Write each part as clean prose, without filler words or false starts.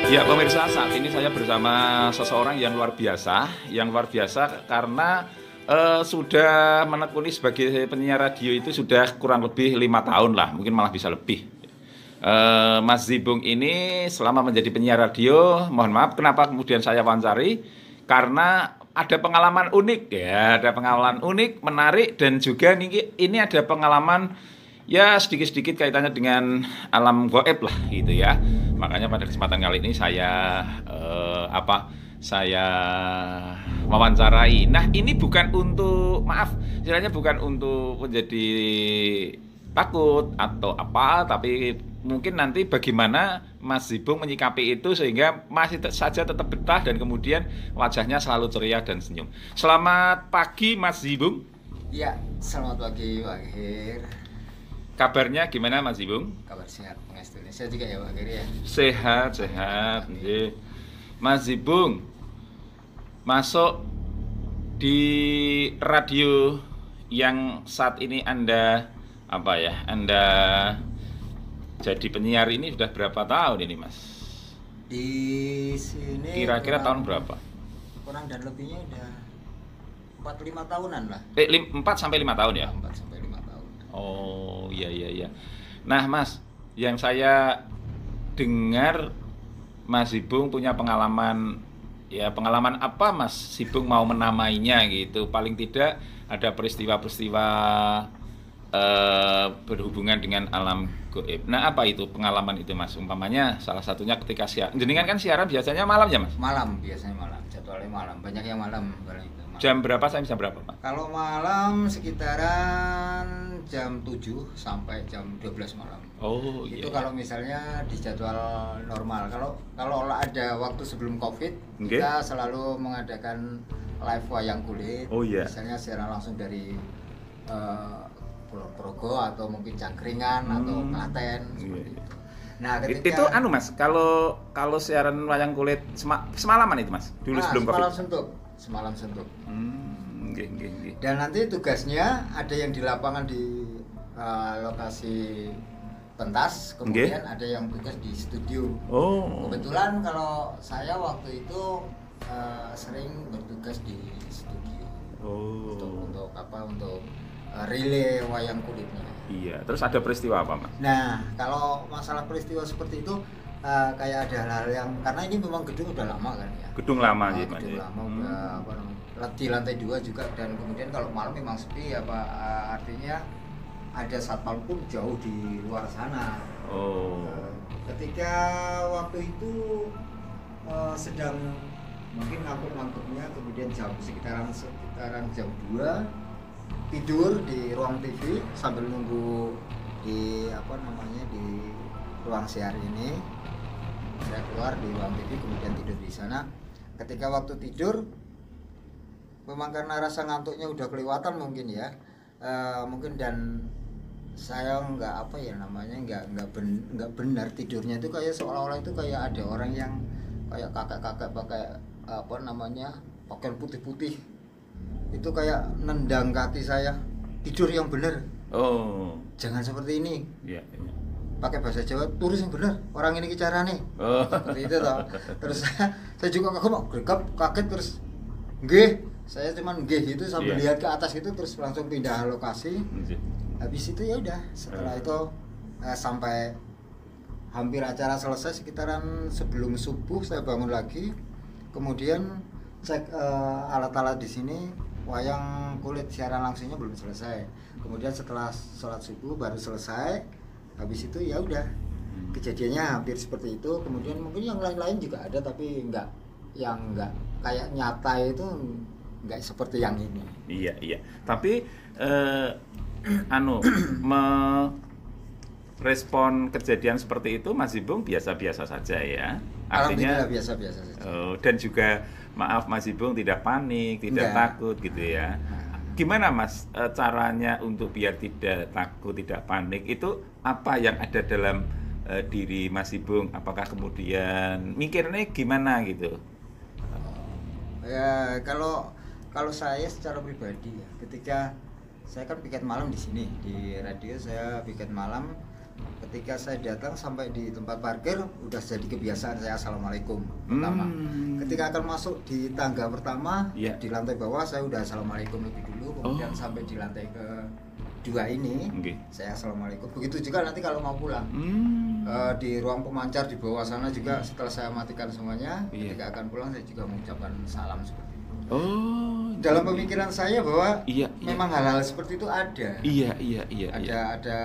Ya pemirsa, saat ini saya bersama seseorang yang luar biasa karena sudah menekuni sebagai penyiar radio itu sudah kurang lebih 5 tahun lah, mungkin malah bisa lebih. Mas Zibung ini selama menjadi penyiar radio, mohon maaf, kenapa kemudian saya wawancari? Karena ada pengalaman unik ya, ada pengalaman unik, menarik dan juga ini ada pengalaman ya sedikit-sedikit kaitannya dengan alam gaib lah gitu ya. Makanya pada kesempatan kali ini saya wawancarai. Nah, ini bukan untuk maaf, istilahnya bukan untuk menjadi takut atau apa, tapi mungkin nanti bagaimana Mas Zibung menyikapi itu sehingga masih saja tetap betah dan kemudian wajahnya selalu ceria dan senyum. Selamat pagi Mas Zibung. Iya, selamat pagi Pak Akhir. Kabarnya gimana Mas Zibung? Kabar sehat, Mas Indonesia juga ya Pak Akhir ya. Sehat. Nggih. Mas Zibung masuk di radio yang saat ini Anda jadi penyiar ini sudah berapa tahun ini Mas? Di sini Kira-kira tahun berapa? kurang dan lebihnya udah 4-5 tahunan lah. 4 sampai 5 tahun ya? 4 sampai 5 tahun. Oh, iya. Nah, Mas, yang saya dengar Mas Zibung punya pengalaman apa Mas Zibung mau menamainya gitu. Paling tidak ada peristiwa-peristiwa berhubungan dengan alam gaib. Nah, apa itu pengalaman itu Mas? Umpamanya salah satunya ketika jenengan kan siaran biasanya malam ya Mas? Malam, biasanya malam. Jadwalnya malam. Banyak yang malam kalau itu. Malam. Jam berapa sampai jam berapa, Pak? Kalau malam sekitaran jam 7 sampai jam 12 malam. Oh, Itu iya. kalau misalnya di jadwal normal. Kalau ada waktu sebelum Covid, Oke. kita selalu mengadakan live wayang kulit. Oh, iya. Misalnya siaran langsung dari Kulon Progo atau mungkin Cangkringan atau Klaten seperti Iya. itu. Nah, Itu Mas, kalau siaran wayang kulit semalaman itu Mas, dulu sebelum Covid. Semalam suntuk. Nggih. Dan nanti tugasnya ada yang di lapangan di lokasi pentas, kemudian ada yang tugas di studio. Oh. Kebetulan kalau saya waktu itu sering bertugas di studio. Oh. Untuk relay wayang kulitnya. Iya, terus ada peristiwa apa, Mas? Nah, kalau masalah peristiwa seperti itu kayak ada hal-hal yang karena ini memang gedung udah lama kan ya. Gedung lama sih, Mas. Gedung lama udah di lantai 2 juga, dan kemudian kalau malam memang sepi ya Pak, artinya ada satpam pun jauh di luar sana. Oh. Ketika waktu itu sedang mungkin ngantuk-ngantuknya, kemudian sekitaran jam 2 tidur di ruang TV sambil nunggu di di ruang siar ini. Saya keluar di ruang TV kemudian tidur di sana. Ketika waktu tidur memang karena rasa ngantuknya udah kelewatan mungkin ya, mungkin, dan saya nggak benar tidurnya itu kayak seolah-olah itu kayak ada orang yang kayak kakek-kakek pakai pakaian putih-putih itu kayak nendang ke hati saya, tidur yang benar. Oh. Jangan seperti ini. Iya. Pakai bahasa Jawa, tulis yang benar. Orang ini bicara nih. Oh. Seperti itu toh. Terus saya juga kaget terus. Nggih, saya cuman nggih itu sambil lihat ke atas itu, terus langsung pindah lokasi. Habis itu ya udah, setelah itu sampai hampir acara selesai sekitaran sebelum subuh saya bangun lagi. Kemudian cek alat-alat di sini, wayang kulit siaran langsungnya belum selesai. Kemudian setelah sholat subuh baru selesai. Habis itu ya udah, kejadiannya hampir seperti itu. Kemudian mungkin yang lain-lain juga ada, tapi nggak kayak nyata itu nggak seperti yang ini. Iya. Tapi respon kejadian seperti itu Mas Zibung biasa-biasa saja ya. Artinya biasa-biasa saja. Dan juga maaf Mas Zibung tidak panik, tidak takut gitu ya. Gimana Mas caranya untuk biar tidak takut, tidak panik? Itu apa yang ada dalam diri Mas Zibung? Apakah kemudian mikirnya gimana gitu? Ya, kalau saya secara pribadi ya, ketika saya kan piket malam di sini di radio, saya piket malam ketika saya datang sampai di tempat parkir udah jadi kebiasaan saya assalamualaikum pertama. Ketika akan masuk di tangga pertama di lantai bawah saya udah assalamualaikum lebih dulu, kemudian sampai di lantai kedua ini saya assalamualaikum. Begitu juga nanti kalau mau pulang di ruang pemancar di bawah sana juga setelah saya matikan semuanya, ketika akan pulang saya juga mengucapkan salam seperti itu. Dalam pemikiran saya bahwa memang hal-hal seperti itu ada. Ada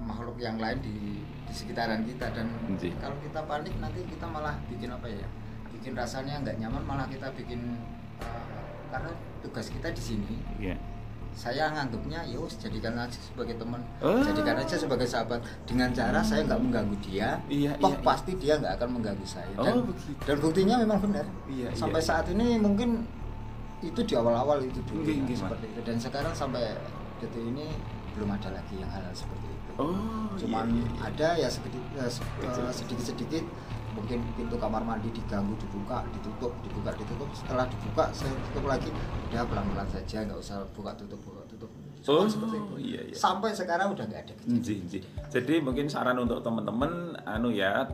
makhluk yang lain di sekitaran kita, dan kalau kita panik nanti kita malah bikin apa ya? Bikin rasanya nggak nyaman, malah kita bikin karena tugas kita di sini. Saya nganggapnya ya wis jadikan aja sebagai teman, jadikan aja sebagai sahabat dengan cara saya nggak mengganggu dia. Pasti dia nggak akan mengganggu saya. Dan buktinya memang benar. Sampai saat ini mungkin itu di awal-awal itu dulu seperti itu, dan sekarang sampai detik ini belum ada lagi yang hal seperti itu. Cuman ada ya sedikit-sedikit mungkin pintu kamar mandi diganggu, dibuka, ditutup, dibuka, ditutup. Setelah dibuka saya tutup lagi, udah pelan-pelan saja, nggak usah buka tutup. Seperti itu. Sampai sekarang udah nggak ada. Jadi mungkin saran untuk teman-teman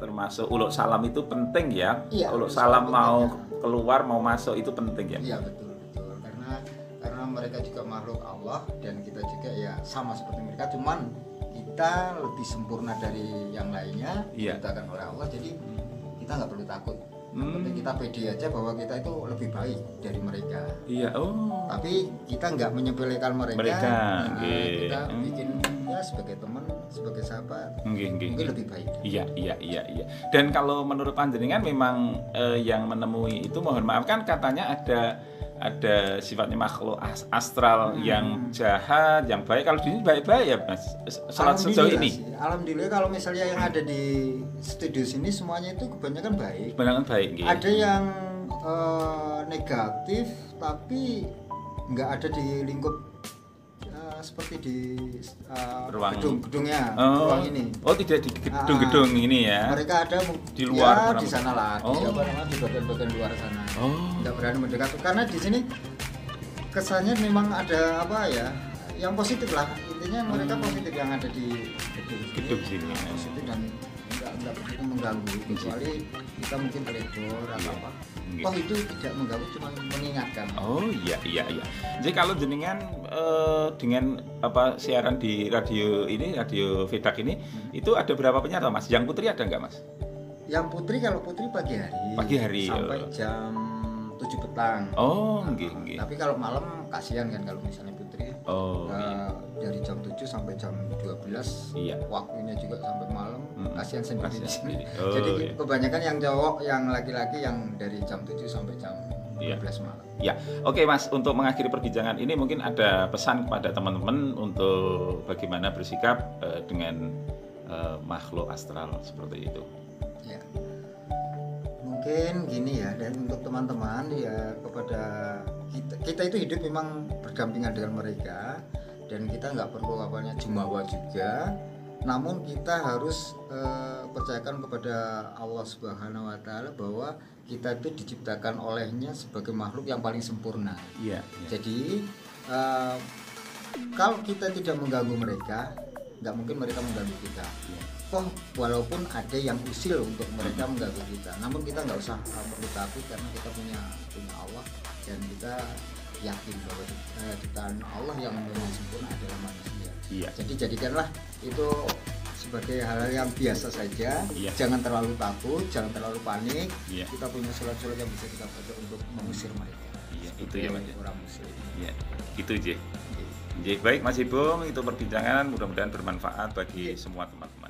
termasuk uluk salam itu penting ya. Uluk salam mau keluar mau masuk itu penting ya. Iya betul. Karena mereka juga makhluk Allah dan kita juga ya sama seperti mereka, cuman kita lebih sempurna dari yang lainnya, diciptakan oleh Allah, jadi kita nggak perlu takut. Penting kita pede aja bahwa kita itu lebih baik dari mereka. Tapi kita nggak menyepelekan mereka. Kita bikin ya sebagai teman, sebagai sahabat, mungkin lebih baik. Iya. Dan kalau menurut panjenengan memang yang menemui itu, mohon maaf kan katanya ada sifatnya makhluk astral yang jahat, yang baik. Kalau di sini baik-baik ya Mas. Sejauh ini. Alhamdulillah kalau misalnya yang ada di studio sini semuanya itu kebanyakan baik. Ada yang negatif tapi nggak ada di lingkup seperti di gedung-gedungnya, ruang ini. Tidak di gedung-gedung ini ya. Mereka ada di luar, di sana lah. Di bagian-bagian luar sana. Nggak berani mendekat karena di sini kesannya memang ada apa ya? Yang positif lah. Intinya mereka positif yang ada di gedung sini. Positif dan nggak begitu mengganggu, kecuali kita mungkin teledor atau apa. Itu tidak mengganggu, cuma mengingatkan. Iya. Jadi kalau jenengan dengan siaran di radio Vedak ini, itu ada berapa penyiar Mas? Yang putri ada nggak Mas? Yang putri, kalau putri pagi hari sampai jam 7 petang. Nggih. Tapi kalau malam kasihan kan kalau misalnya putri. Dari jam 7 sampai jam 12. Waktunya juga sampai malam. Kasihan sendiri di sini. Jadi kebanyakan yang cowok, yang laki-laki yang dari jam 7 sampai jam 12 malam. Oke Mas, untuk mengakhiri perbincangan ini mungkin ada pesan kepada teman-teman untuk bagaimana bersikap dengan makhluk astral seperti itu. Mungkin gini ya, dan untuk teman-teman ya, kepada kita itu hidup memang berdampingan dengan mereka, dan kita nggak perlu jumawa juga, namun kita harus percayakan kepada Allah Subhanahu Wa Taala bahwa kita itu diciptakan olehnya sebagai makhluk yang paling sempurna. Jadi kalau kita tidak mengganggu mereka, nggak mungkin mereka mengganggu kita. Walaupun ada yang usil untuk mereka mengganggu kita, namun kita nggak usah perlu takut karena kita punya Allah, dan kita yakin bahwa ciptaan Allah yang memang sempurna adalah manusia. Jadi jadikanlah itu sebagai hal yang biasa saja. Jangan terlalu takut, jangan terlalu panik. Kita punya surat-surat yang bisa kita baca untuk mengusir mereka. Itu ya Mas. Orang muslim. Gitu Baik Mas Ibung, itu perbincangan mudah-mudahan bermanfaat bagi semua teman-teman.